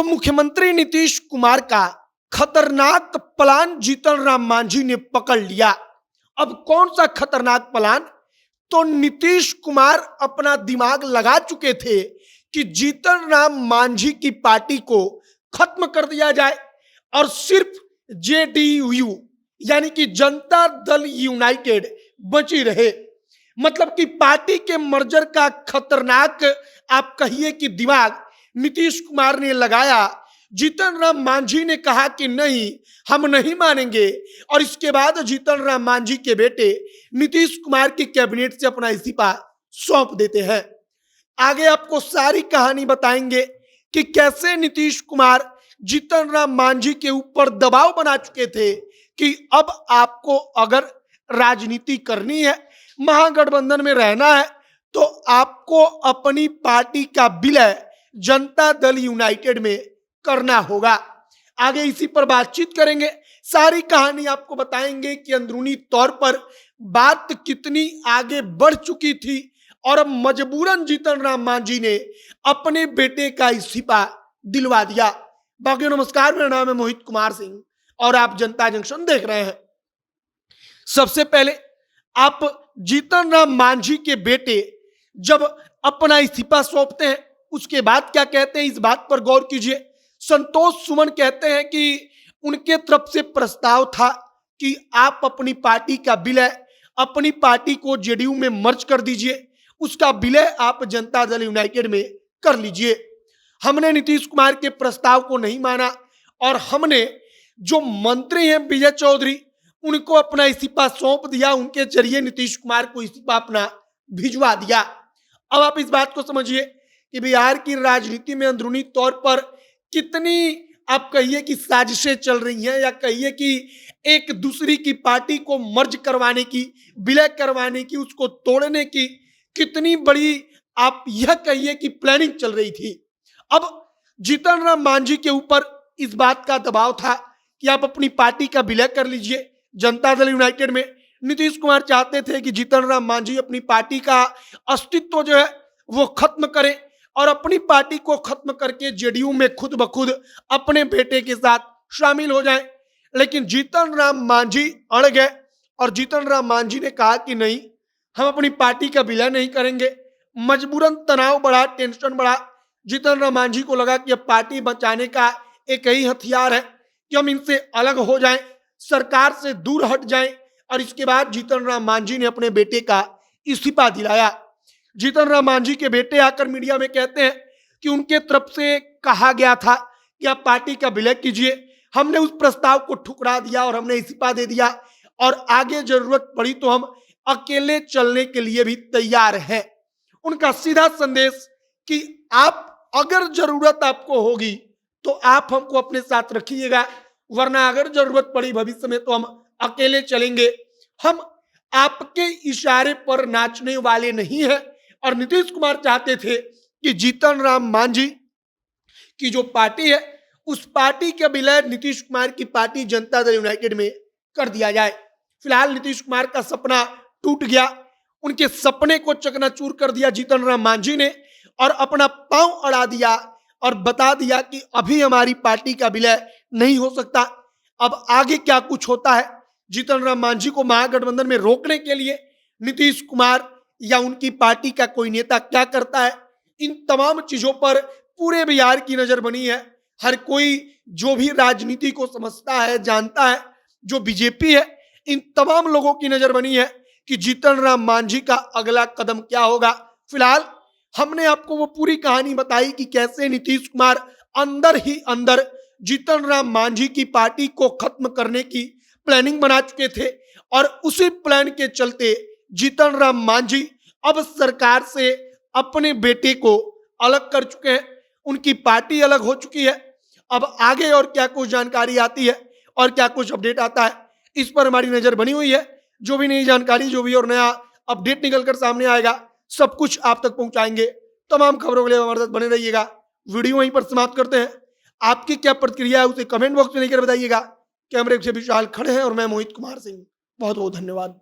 तो मुख्यमंत्री नीतीश कुमार का खतरनाक प्लान जीतन राम मांझी ने पकड़ लिया। अब कौन सा खतरनाक प्लान? तो नीतीश कुमार अपना दिमाग लगा चुके थे कि जीतन राम मांझी की पार्टी को खत्म कर दिया जाए और सिर्फ जेडीयू यानी कि जनता दल यूनाइटेड बची रहे। मतलब कि पार्टी के मर्जर का खतरनाक आप कहिए कि दिमाग नीतीश कुमार ने लगाया। जीतन राम मांझी ने कहा कि नहीं, हम नहीं मानेंगे और इसके बाद जीतन राम मांझी के बेटे नीतीश कुमार की कैबिनेट से अपना इस्तीफा सौंप देते हैं। आगे आपको सारी कहानी बताएंगे कि कैसे नीतीश कुमार जीतन राम मांझी के ऊपर दबाव बना चुके थे कि अब आपको अगर राजनीति करनी है, महागठबंधन में रहना है, तो आपको अपनी पार्टी का विलय जनता दल यूनाइटेड में करना होगा। आगे इसी पर बातचीत करेंगे, सारी कहानी आपको बताएंगे कि अंदरूनी तौर पर बात कितनी आगे बढ़ चुकी थी और अब मजबूरन जीतन राम मांझी ने अपने बेटे का इस्तीफा दिलवा दिया। बाकी नमस्कार, मेरा नाम है मोहित कुमार सिंह और आप जनता जंक्शन देख रहे हैं। सबसे पहले आप जीतन राम मांझी के बेटे जब अपना इस्तीफा सौंपते हैं उसके बाद क्या कहते हैं, इस बात पर गौर कीजिए। संतोष सुमन कहते हैं कि उनके तरफ से प्रस्ताव था कि आप अपनी पार्टी का विलय, अपनी पार्टी को जेडीयू में मर्ज कर दीजिए, उसका विलय आप जनता दल यूनाइटेड में कर लीजिए। हमने नीतीश कुमार के प्रस्ताव को नहीं माना और हमने जो मंत्री हैं विजय चौधरी, उनको अपना इस्तीफा सौंप दिया। उनके जरिए नीतीश कुमार को इस्तीफा अपना भिजवा दिया। अब आप इस बात को समझिए कि बिहार की राजनीति में अंदरूनी तौर पर कितनी आप कहिए कि साजिशें चल रही हैं, या कहिए कि एक दूसरी की पार्टी को मर्ज करवाने की, विलय करवाने की, उसको तोड़ने की कितनी बड़ी आप यह कहिए कि प्लानिंग चल रही थी। अब जीतन राम मांझी के ऊपर इस बात का दबाव था कि आप अपनी पार्टी का विलय कर लीजिए जनता दल यूनाइटेड में। नीतीश कुमार चाहते थे कि जीतन राम मांझी अपनी पार्टी का अस्तित्व जो है वो खत्म करें और अपनी पार्टी को खत्म करके जेडीयू में खुद ब खुद अपने बेटे के साथ शामिल हो जाएं। लेकिन जीतन राम मांझी अड़ गए और जीतन राम मांझी ने कहा कि नहीं, हम अपनी पार्टी का विलय नहीं करेंगे। मजबूरन तनाव बढ़ा, टेंशन बढ़ा। जीतन राम मांझी को लगा कि अब पार्टी बचाने का एक ही हथियार है कि हम इनसे अलग हो जाएं, सरकार से दूर हट जाएं। और इसके बाद जीतन राम मांझी ने अपने बेटे का इस्तीफा दिलाया। जीतन राम मांझी के बेटे आकर मीडिया में कहते हैं कि उनके तरफ से कहा गया था कि आप पार्टी का विलय कीजिए, हमने उस प्रस्ताव को ठुकरा दिया और हमने इस्तीफा दे दिया और आगे जरूरत पड़ी तो हम अकेले चलने के लिए भी तैयार हैं। उनका सीधा संदेश कि आप अगर जरूरत आपको होगी तो आप हमको अपने साथ रखिएगा, वरना अगर जरूरत पड़ी भविष्य में तो हम अकेले चलेंगे। हम आपके इशारे पर नाचने वाले नहीं हैं। और नीतीश कुमार चाहते थे कि जीतन राम मांझी की जो पार्टी है उस पार्टी के विलय नीतीश कुमार की पार्टी जनता दल यूनाइटेड में कर दिया जाए। फिलहाल नीतीश कुमार का सपना टूट गया, उनके सपने को चकनाचूर कर दिया जीतन राम मांझी ने और अपना पांव अड़ा दिया और बता दिया कि अभी हमारी पार्टी का विलय नहीं हो सकता। अब आगे क्या कुछ होता है, जीतन राम मांझी को महागठबंधन में रोकने के लिए नीतीश कुमार या उनकी पार्टी का कोई नेता क्या करता है, इन तमाम चीजों पर पूरे बिहार की नजर बनी है। हर कोई जो भी राजनीति को समझता है, जानता है, जो बीजेपी है, इन तमाम लोगों की नजर बनी है कि जीतन राम मांझी का अगला कदम क्या होगा। फिलहाल हमने आपको वो पूरी कहानी बताई कि कैसे नीतीश कुमार अंदर ही अंदर जीतन राम मांझी की पार्टी को खत्म करने की प्लानिंग बना चुके थे और उसी प्लान के चलते जीतन राम मांझी अब सरकार से अपने बेटे को अलग कर चुके हैं, उनकी पार्टी अलग हो चुकी है। अब आगे और क्या कुछ जानकारी आती है और क्या कुछ अपडेट आता है, इस पर हमारी नजर बनी हुई है। जो भी नई जानकारी, जो भी और नया अपडेट निकलकर सामने आएगा, सब कुछ आप तक पहुंचाएंगे। तमाम खबरों के लिए हमारे साथ बने रहिएगा। वीडियो वहीं पर समाप्त करते हैं। आपकी क्या प्रतिक्रिया है उसे कमेंट बॉक्स में लिखकर बताइएगा। कैमरे से विशाल खड़े हैं और मैं मोहित कुमार सिंह। बहुत बहुत धन्यवाद।